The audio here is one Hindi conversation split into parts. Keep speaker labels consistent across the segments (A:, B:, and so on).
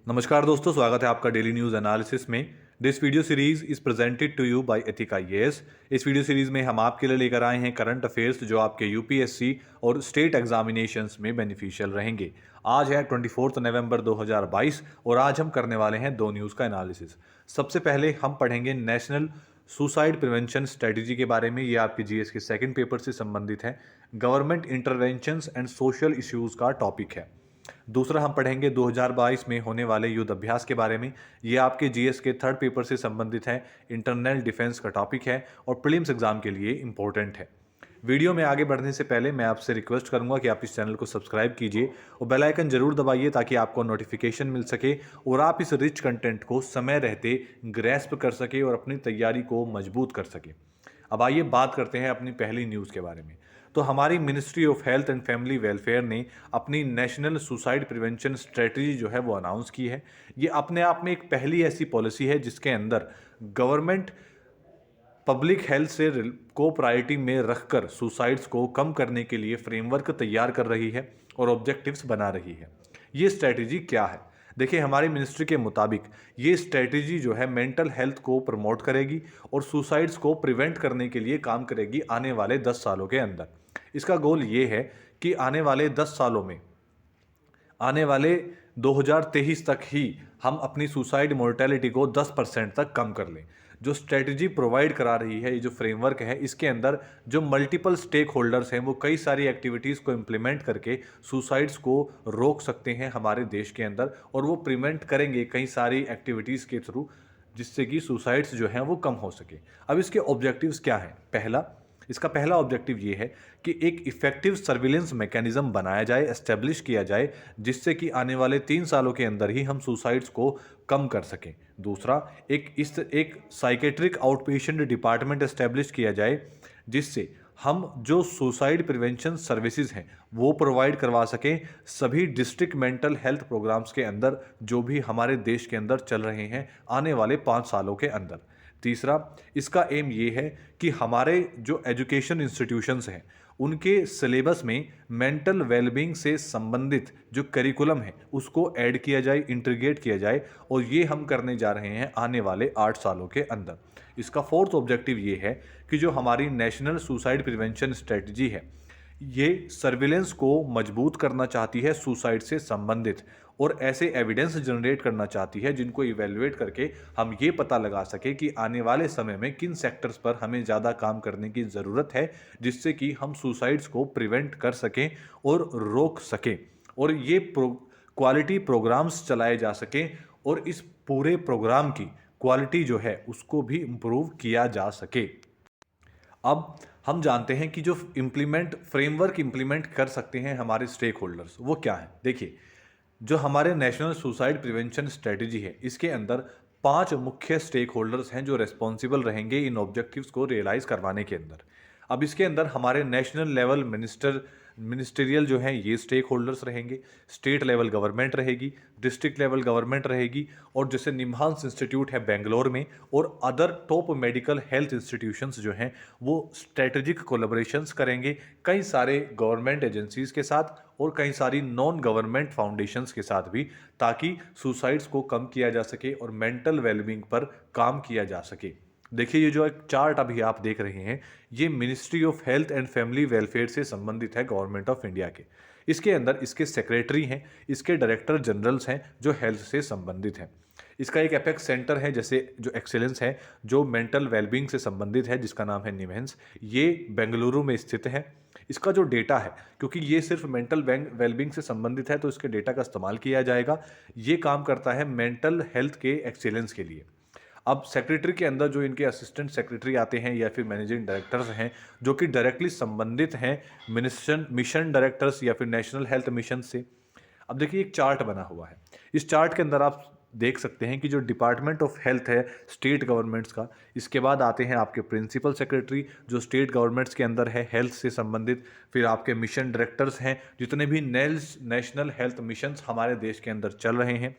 A: नमस्कार दोस्तों, स्वागत है आपका डेली न्यूज़ एनालिसिस में। This video series is presented to you by Ethica IAS. इस वीडियो सीरीज में हम आपके लिए लेकर आए हैं करंट अफेयर्स जो आपके यूपीएससी और स्टेट एग्जामिनेशंस में बेनिफिशियल रहेंगे। आज है 24 नवंबर 2022 और आज हम करने वाले हैं दो न्यूज़ का एनालिसिस। सबसे पहले हम पढ़ेंगे नेशनल सुसाइड प्रिवेंशन स्ट्रेटजी के बारे में। ये आपके जीएस के सेकंड पेपर से संबंधित है। Government interventions and social issues का टॉपिक है। दूसरा हम पढ़ेंगे 2022 में होने वाले युद्ध अभ्यास के बारे में। ये आपके जीएस के थर्ड पेपर से संबंधित है। इंटरनल डिफेंस का टॉपिक है और प्रीलिम्स एग्जाम के लिए इंपॉर्टेंट है। वीडियो में आगे बढ़ने से पहले मैं आपसे रिक्वेस्ट करूंगा कि आप इस चैनल को सब्सक्राइब कीजिए और बेल आइकन जरूर दबाइए ताकि आपको नोटिफिकेशन मिल सके और आप इस रिच कंटेंट को समय रहते ग्रैस्प कर सके और अपनी तैयारी को मजबूत कर सके। अब आइए बात करते हैं अपनी पहली न्यूज़ के बारे में। तो हमारी ministry of health and family welfare ने अपनी नेशनल सुसाइड प्रिवेंशन स्ट्रेटजी जो है वो अनाउंस की है। ये अपने आप में एक पहली ऐसी पॉलिसी है जिसके अंदर गवर्नमेंट पब्लिक हेल्थ से को प्रायोरिटी में रखकर सुसाइड्स को कम करने के लिए फ्रेमवर्क तैयार कर रही है और ऑब्जेक्टिव्स बना रही है। ये स्ट्रेटजी क्या है? देखिए, हमारी मिनिस्ट्री के मुताबिक ये स्ट्रेटजी जो है मेंटल हेल्थ को प्रमोट करेगी और सुसाइड्स को प्रिवेंट करने के लिए काम करेगी आने वाले 10 सालों के अंदर। इसका गोल ये है कि आने वाले 10 सालों में, आने वाले 2023 तक ही हम अपनी सुसाइड मोर्टेलिटी को 10% तक कम कर लें। जो स्ट्रेटजी प्रोवाइड करा रही है, ये जो फ्रेमवर्क है, इसके अंदर जो मल्टीपल स्टेक होल्डर्स हैं वो कई सारी एक्टिविटीज़ को इम्प्लीमेंट करके सुसाइड्स को रोक सकते हैं हमारे देश के अंदर, और वो प्रिवेंट करेंगे कई सारी एक्टिविटीज़ के थ्रू, जिससे कि सुसाइड्स जो हैं वो कम हो सके। अब इसके ऑब्जेक्टिव्स क्या हैं? इसका पहला ऑब्जेक्टिव ये है कि एक इफेक्टिव सर्विलेंस मैकेनिज्म बनाया जाए, एस्टेब्लिश किया जाए, जिससे कि आने वाले 3 सालों के अंदर ही हम सुसाइड्स को कम कर सकें। दूसरा, एक साइकेट्रिक आउटपेशेंट डिपार्टमेंट एस्टेब्लिश किया जाए, जिससे हम जो सुसाइड प्रिवेंशन सर्विसेज हैं वो प्रोवाइड करवा सकें सभी डिस्ट्रिक्ट मेंटल हेल्थ प्रोग्राम्स के अंदर जो भी हमारे देश के अंदर चल रहे हैं आने वाले 5 सालों के अंदर। तीसरा, इसका एम ये है कि हमारे जो एजुकेशन इंस्टीट्यूशंस हैं उनके सिलेबस में मेंटल वेलबींग से संबंधित जो करिकुलम है उसको ऐड किया जाए, इंटीग्रेट किया जाए, और ये हम करने जा रहे हैं आने वाले 8 सालों के अंदर। इसका फोर्थ ऑब्जेक्टिव ये है कि जो हमारी नेशनल सुसाइड प्रिवेंशन स्ट्रेटजी है ये सर्विलेंस को मजबूत करना चाहती है सुसाइड से संबंधित, और ऐसे एविडेंस जनरेट करना चाहती है जिनको इवेल्युएट करके हम ये पता लगा सके कि आने वाले समय में किन सेक्टर्स पर हमें ज़्यादा काम करने की ज़रूरत है, जिससे कि हम सुसाइड्स को प्रिवेंट कर सकें और रोक सकें, और ये क्वालिटी प्रोग्राम्स चलाए जा सकें और इस पूरे प्रोग्राम की क्वालिटी जो है उसको भी इम्प्रूव किया जा सके। अब हम जानते हैं कि जो फ्रेमवर्क इम्प्लीमेंट कर सकते हैं हमारे स्टेक होल्डर्स, वो क्या है। देखिए, जो हमारे नेशनल सुसाइड प्रिवेंशन स्ट्रेटजी है इसके अंदर 5 मुख्य स्टेक होल्डर्स हैं जो रेस्पॉन्सिबल रहेंगे इन ऑब्जेक्टिव्स को रियलाइज करवाने के अंदर। अब इसके अंदर हमारे नेशनल लेवल मिनिस्टेरियल जो हैं ये स्टेक होल्डर्स रहेंगे, स्टेट लेवल गवर्नमेंट रहेगी, डिस्ट्रिक्ट लेवल गवर्नमेंट रहेगी, और जैसे निम्हांस इंस्टीट्यूट है बेंगलोर में, और other top medical health institutions जो हैं वो स्ट्रेटेजिक कोलैबोरेशंस करेंगे कई सारे गवर्नमेंट एजेंसीज के साथ और कई सारी नॉन गवर्नमेंट फाउंडेशंस के साथ भी, ताकि सुसाइड्स को कम किया जा सके और मेंटल वेलबींग पर काम किया जा सके। देखिए, ये जो एक चार्ट अभी आप देख रहे हैं ये ministry of health and family welfare से संबंधित है, गवर्नमेंट ऑफ इंडिया के। इसके अंदर इसके सेक्रेटरी हैं, इसके डायरेक्टर जनरल्स हैं जो हेल्थ से संबंधित हैं। इसका एक एपेक्स सेंटर है, जैसे जो एक्सेलेंस है जो मेंटल वेलबींग से संबंधित है, जिसका नाम है निम्हांस, ये बेंगलुरु में स्थित है। इसका जो डेटा है, क्योंकि ये सिर्फ मेंटल वेलबींग से संबंधित है तो इसके डेटा का इस्तेमाल किया जाएगा। ये काम करता है मेंटल हेल्थ के एक्सेलेंस के लिए। अब सेक्रेटरी के अंदर जो इनके असिस्टेंट सेक्रेटरी आते हैं या फिर मैनेजिंग डायरेक्टर्स हैं जो कि डायरेक्टली संबंधित हैं मिशन डायरेक्टर्स या फिर नेशनल हेल्थ मिशन से। अब देखिए, एक चार्ट बना हुआ है। इस चार्ट के अंदर आप देख सकते हैं कि जो डिपार्टमेंट ऑफ हेल्थ है स्टेट गवर्नमेंट्स का, इसके बाद आते हैं आपके प्रिंसिपल सेक्रेटरी जो स्टेट गवर्नमेंट्स के अंदर है हेल्थ से संबंधित, फिर आपके मिशन डायरेक्टर्स हैं जितने भी नेशनल हेल्थ मिशंस हमारे देश के अंदर चल रहे हैं,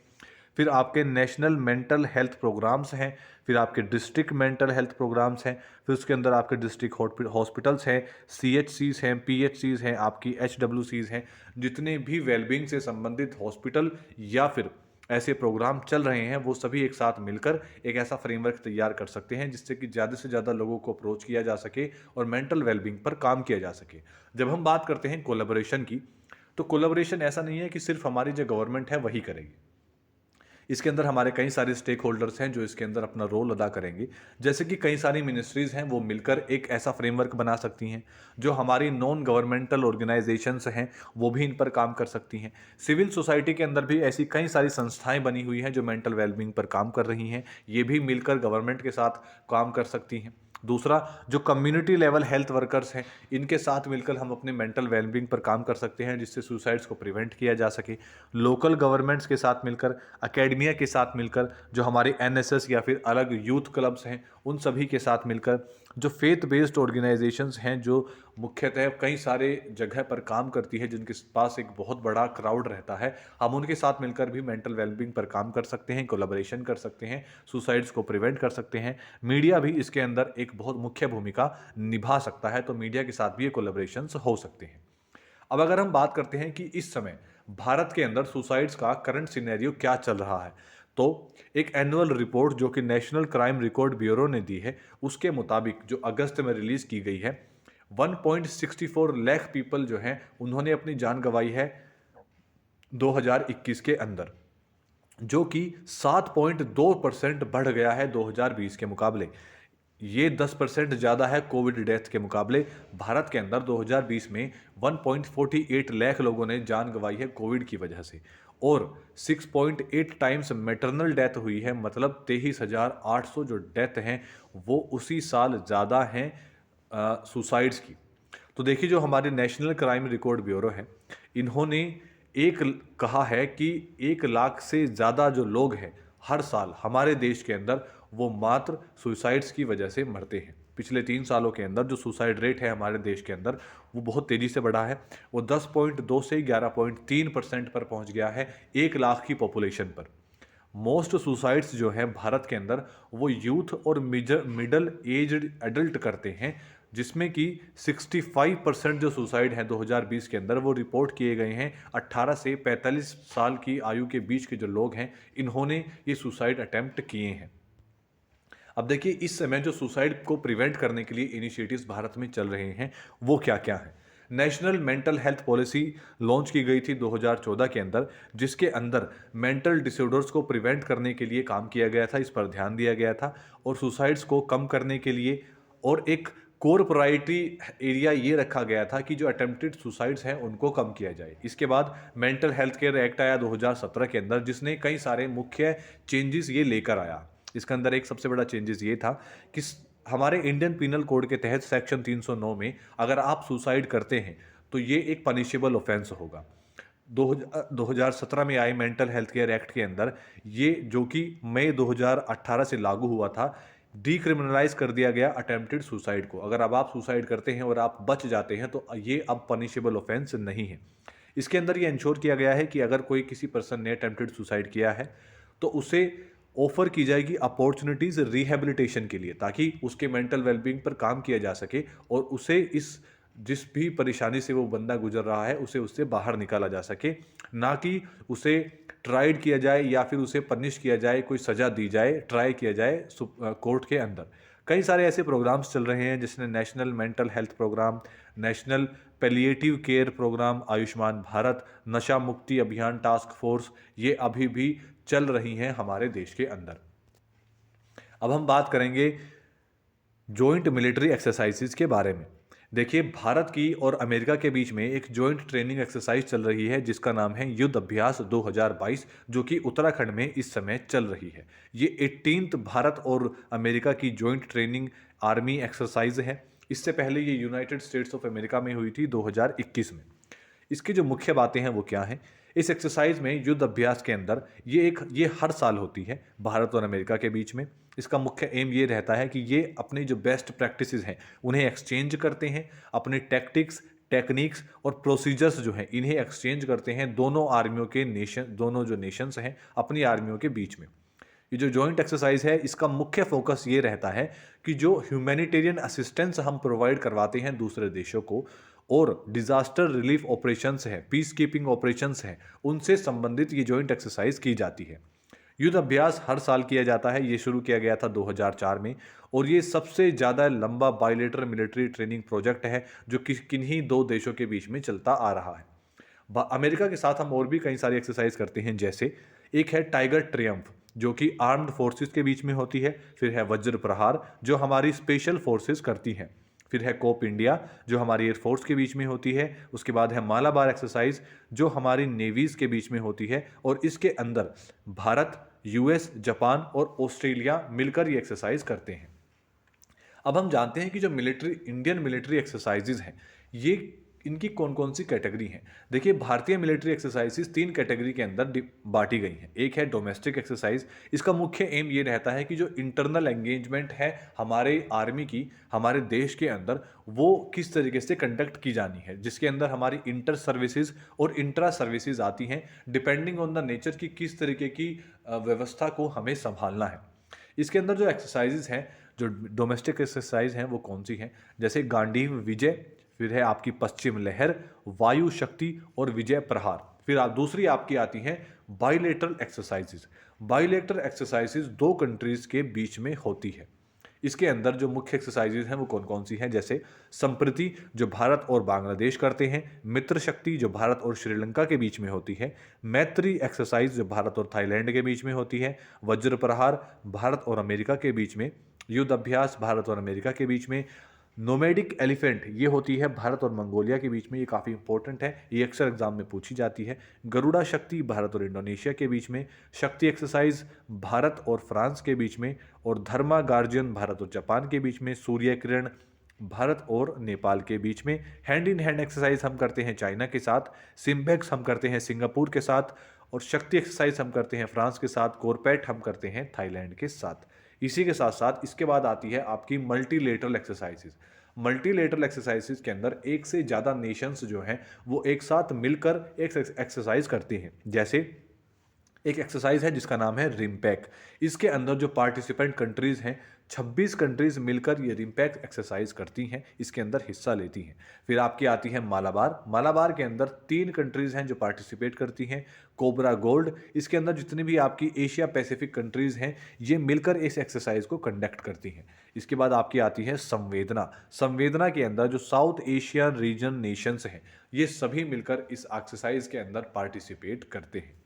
A: फिर आपके नेशनल मेंटल हेल्थ प्रोग्राम्स हैं, फिर आपके डिस्ट्रिक्ट मेंटल हेल्थ प्रोग्राम्स हैं, फिर उसके अंदर आपके डिस्ट्रिक्ट हॉस्पिटल्स हैं, सीएचसीज हैं, पीएचसीज हैं, आपकी एचडब्ल्यूसीज हैं, जितने भी वेलबींग से संबंधित हॉस्पिटल या फिर ऐसे प्रोग्राम चल रहे हैं, वो सभी एक साथ मिलकर एक ऐसा फ्रेमवर्क तैयार कर सकते हैं जिससे कि ज़्यादा से ज़्यादा लोगों को अप्रोच किया जा सके और मेंटल वेलबींग पर काम किया जा सके। जब हम बात करते हैं कोलैबोरेशन की, तो कोलैबोरेशन ऐसा नहीं है कि सिर्फ हमारी जो गवर्नमेंट है वही करेगी। इसके अंदर हमारे कई सारे स्टेक होल्डर्स हैं जो इसके अंदर अपना रोल अदा करेंगे। जैसे कि कई सारी मिनिस्ट्रीज़ हैं, वो मिलकर एक ऐसा फ्रेमवर्क बना सकती हैं। जो हमारी नॉन गवर्नमेंटल ऑर्गेनाइजेशंस हैं, वो भी इन पर काम कर सकती हैं। सिविल सोसाइटी के अंदर भी ऐसी कई सारी संस्थाएं बनी हुई हैं जो मेंटल वेलबींग पर काम कर रही हैं। ये भी मिलकर गवर्नमेंट के साथ काम कर सकती हैं। दूसरा, जो कम्युनिटी लेवल हेल्थ वर्कर्स हैं, इनके साथ मिलकर हम अपने मेंटल वेलबींग पर काम कर सकते हैं जिससे सुसाइड्स को प्रिवेंट किया जा सके। लोकल गवर्नमेंट्स के साथ मिलकर, एकेडमिया के साथ मिलकर, जो हमारे एनएसएस या फिर अलग यूथ क्लब्स हैं, उन सभी के साथ मिलकर, जो फेथ बेस्ड ऑर्गेनाइजेशंस हैं जो मुख्यतः कई सारे जगह पर काम करती है, जिनके पास एक बहुत बड़ा क्राउड रहता है, हम उनके साथ मिलकर भी मेंटल वेलबींग पर काम कर सकते हैं, कोलैबोरेशन कर सकते हैं, सुसाइड्स को प्रिवेंट कर सकते हैं। मीडिया भी इसके अंदर एक बहुत मुख्य भूमिका निभा सकता है, तो मीडिया के साथ भी ये कोलैबोरेशंस हो सकते हैं। अब अगर हम बात करते हैं कि इस समय भारत के अंदर सुसाइड्स का करंट सिनेरियो क्या चल रहा है, तो एक एनुअल रिपोर्ट जो कि नेशनल क्राइम रिकॉर्ड ब्यूरो ने दी है, उसके मुताबिक जो अगस्त में रिलीज की गई है, 1.64 लाख पीपल जो हैं उन्होंने अपनी जान गंवाई है 2021 के अंदर, जो कि 7.2% बढ़ गया है 2020 के मुकाबले। ये 10% ज़्यादा है कोविड डेथ के मुकाबले। भारत के अंदर 2020 में 1.48 लाख लोगों ने जान गंवाई है कोविड की वजह से, और 6.8 टाइम्स मैटरनल डेथ हुई है, मतलब 23,800 जो डेथ हैं वो उसी साल ज़्यादा हैं सुसाइड्स की। तो देखिए, जो हमारे नेशनल क्राइम रिकॉर्ड ब्यूरो है, इन्होंने कहा है कि 1 लाख से ज़्यादा जो लोग हैं हर साल हमारे देश के अंदर, वो मात्र सुसाइड्स की वजह से मरते हैं। पिछले 3 सालों के अंदर जो सुसाइड रेट है हमारे देश के अंदर, वो बहुत तेज़ी से बढ़ा है। वो 10.2 से 11.3% पर पहुंच गया है 1 लाख की पॉपुलेशन पर। मोस्ट सुसाइड्स जो है भारत के अंदर, वो यूथ और मिडल एज्ड एडल्ट करते हैं, जिसमें कि 65% जो सुसाइड हैं 2020 के अंदर, वो रिपोर्ट किए गए हैं 18 से 45 साल की आयु के बीच के जो लोग हैं, इन्होंने ये सुसाइड अटेम्प्ट किए हैं। अब देखिए, इस समय जो सुसाइड को प्रिवेंट करने के लिए इनिशिएटिव्स भारत में चल रहे हैं, वो क्या क्या हैं। National mental health policy launch की गई थी 2014 के अंदर, जिसके अंदर मेंटल डिसऑर्डर्स को प्रिवेंट करने के लिए काम किया गया था, इस पर ध्यान दिया गया था, और सुसाइड्स को कम करने के लिए और एक कोर प्रायोरिटी एरिया ये रखा गया था कि जो अटेम्प्टेड सुसाइड्स हैं उनको कम किया जाए। इसके बाद मेंटल हेल्थ केयर एक्ट आया 2017 के अंदर, जिसने कई सारे मुख्य चेंजेस ये लेकर आया। इसके अंदर एक सबसे बड़ा चेंजेस ये था कि हमारे इंडियन पिनल कोड के तहत सेक्शन 309 में अगर आप सुसाइड करते हैं तो ये एक पनिशेबल ऑफेंस होगा। 2017 में आए मेंटल हेल्थ केयर एक्ट के अंदर ये, जो कि मई 2018 से लागू हुआ था, डीक्रिमिनलाइज कर दिया गया अटेम्प्टेड सुसाइड को। अगर अब आप सुसाइड करते हैं और आप बच जाते हैं तो ये अब पनिशेबल ऑफेंस नहीं है। इसके अंदर ये इंश्योर किया गया है कि अगर कोई किसी पर्सन ने अटेम्प्टेड सुसाइड किया है तो उसे ऑफर की जाएगी अपॉर्चुनिटीज रिहेबिलिटेशन के लिए, ताकि उसके मेंटल वेलबींग पर काम किया जा सके और उसे जिस भी परेशानी से वो बंदा गुजर रहा है उसे उससे बाहर निकाला जा सके, ना कि उसे ट्राइड किया जाए या फिर उसे पनिश किया जाए, कोई सज़ा दी जाए, ट्राई किया जाए कोर्ट के अंदर। कई सारे ऐसे प्रोग्राम्स चल रहे हैं जिसने national mental health programme, national palliative care programme, Ayushman Bharat, Nasha Mukti अभियान टास्क फोर्स, ये अभी भी चल रही हैं हमारे देश के अंदर। अब हम बात करेंगे जॉइंट मिलिट्री एक्सरसाइजेज के बारे में। देखिए, भारत की और अमेरिका के बीच में एक जॉइंट ट्रेनिंग एक्सरसाइज चल रही है जिसका नाम है युद्ध अभ्यास 2022, जो कि उत्तराखंड में इस समय चल रही है। ये 18th भारत और अमेरिका की जॉइंट ट्रेनिंग आर्मी एक्सरसाइज है। इससे पहले ये यूनाइटेड स्टेट्स ऑफ अमेरिका में हुई थी 2021 में। इसकी जो मुख्य बातें हैं वो क्या हैं। इस एक्सरसाइज में, युद्ध अभ्यास के अंदर, ये हर साल होती है भारत और अमेरिका के बीच में। इसका मुख्य एम ये रहता है कि ये अपनी जो बेस्ट प्रैक्टिसेस हैं उन्हें एक्सचेंज करते हैं, अपने टैक्टिक्स, टेक्निक्स और प्रोसीजर्स जो हैं इन्हें एक्सचेंज करते हैं दोनों आर्मियों के दोनों जो नेशंस हैं अपनी आर्मियों के बीच में। ये जो जॉइंट एक्सरसाइज है, इसका मुख्य फोकस ये रहता है कि जो ह्यूमैनिटेरियन असिस्टेंस हम प्रोवाइड करवाते हैं दूसरे देशों को, और डिजास्टर रिलीफ ऑपरेशंस है, पीस कीपिंग ऑपरेशंस हैं, उनसे संबंधित ये जॉइंट एक्सरसाइज की जाती है। युद्ध अभ्यास हर साल किया जाता है। ये शुरू किया गया था 2004 में और ये सबसे ज़्यादा लंबा बायलेटरल मिलिट्री ट्रेनिंग प्रोजेक्ट है जो किन्हीं दो देशों के बीच में चलता आ रहा है। अमेरिका के साथ हम और भी कई सारी एक्सरसाइज करते हैं, जैसे एक है टाइगर ट्रियम्फ जो कि आर्म्ड फोर्सेस के बीच में होती है, फिर है वज्र प्रहार जो हमारी स्पेशल फोर्सेस करती हैं, फिर है कोप इंडिया जो हमारी एयरफोर्स के बीच में होती है, उसके बाद है मालाबार एक्सरसाइज जो हमारी नेवीज के बीच में होती है और इसके अंदर भारत, यूएस, जापान और ऑस्ट्रेलिया मिलकर ये एक्सरसाइज करते हैं। अब हम जानते हैं कि जो इंडियन मिलिट्री एक्सरसाइजेज हैं ये इनकी कौन कौन सी कैटेगरी हैं। देखिए, भारतीय मिलिट्री एक्सरसाइजेज 3 कैटेगरी के अंदर बांटी गई हैं। एक है डोमेस्टिक एक्सरसाइज। इसका मुख्य एम ये रहता है कि जो इंटरनल एंगेजमेंट है हमारे आर्मी की, हमारे देश के अंदर, वो किस तरीके से कंडक्ट की जानी है, जिसके अंदर हमारी इंटर सर्विसेज और इंट्रा सर्विसेज आती हैं, डिपेंडिंग ऑन द नेचर की किस तरीके की व्यवस्था को हमें संभालना है। इसके अंदर जो एक्सरसाइजेज हैं, जो डोमेस्टिक एक्सरसाइज हैं, वो कौन सी हैं, जैसे गांडीव विजय, फिर है आपकी पश्चिम लहर, वायु शक्ति और विजय प्रहार। फिर दूसरी आपकी आती हैं bilateral exercises. Bilateral exercises 2 countries के बीच में होती है। इसके अंदर जो मुख्य एक्सरसाइजेज हैं वो कौन कौन सी हैं, जैसे संप्रति जो भारत और बांग्लादेश करते हैं, मित्र शक्ति जो भारत और श्रीलंका के बीच में होती है, मैत्री एक्सरसाइज जो भारत और थाईलैंड के बीच में होती है, वज्र प्रहार भारत और अमेरिका के बीच में, युद्ध अभ्यास भारत और अमेरिका के बीच में, नोमैडिक एलिफेंट ये होती है भारत और मंगोलिया के बीच में, ये काफ़ी इंपॉर्टेंट है, ये अक्सर एग्जाम में पूछी जाती है, गरुड़ा शक्ति भारत और इंडोनेशिया के बीच में, शक्ति एक्सरसाइज भारत और फ्रांस के बीच में, और धर्मा गार्जियन भारत और जापान के बीच में, सूर्य किरण भारत और नेपाल के बीच में, हैंड इन हैंड एक्सरसाइज हम करते हैं चाइना के साथ, सिम्बेक्स हम करते हैं सिंगापुर के साथ, और शक्ति एक्सरसाइज हम करते हैं फ्रांस के साथ, कोरपैट हम करते हैं थाईलैंड के साथ। इसी के साथ साथ इसके बाद आती है आपकी मल्टीलेटरल एक्सरसाइजेज। मल्टीलेटरल एक्सरसाइजेज के अंदर एक से ज़्यादा नेशंस जो हैं वो एक साथ मिलकर एक एक्सरसाइज करती हैं। जैसे एक एक्सरसाइज है जिसका नाम है रिम्पैक। इसके अंदर जो पार्टिसिपेंट कंट्रीज़ हैं 26 कंट्रीज़ मिलकर ये रिम्पैक एक्सरसाइज करती हैं, इसके अंदर हिस्सा लेती हैं। फिर आपकी आती है मालाबार। मालाबार के अंदर 3 कंट्रीज़ हैं जो पार्टिसिपेट करती हैं। कोबरा गोल्ड, इसके अंदर जितनी भी आपकी एशिया पैसिफिक कंट्रीज़ हैं ये मिलकर इस एक्सरसाइज को कंडक्ट करती हैं। इसके बाद आपकी आती है संवेदना। संवेदना के अंदर जो साउथ एशियन रीजन नेशंस हैं ये सभी मिलकर इस एक्सरसाइज के अंदर पार्टिसिपेट करते हैं।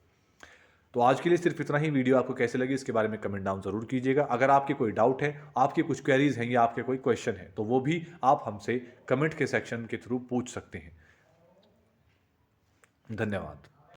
A: तो आज के लिए सिर्फ इतना ही। वीडियो आपको कैसे लगी इसके बारे में कमेंट डाउन जरूर कीजिएगा। अगर आपके कोई डाउट है, आपके कुछ क्वेरीज हैं या आपके कोई क्वेश्चन है तो वो भी आप हमसे कमेंट के सेक्शन के थ्रू पूछ सकते हैं। धन्यवाद।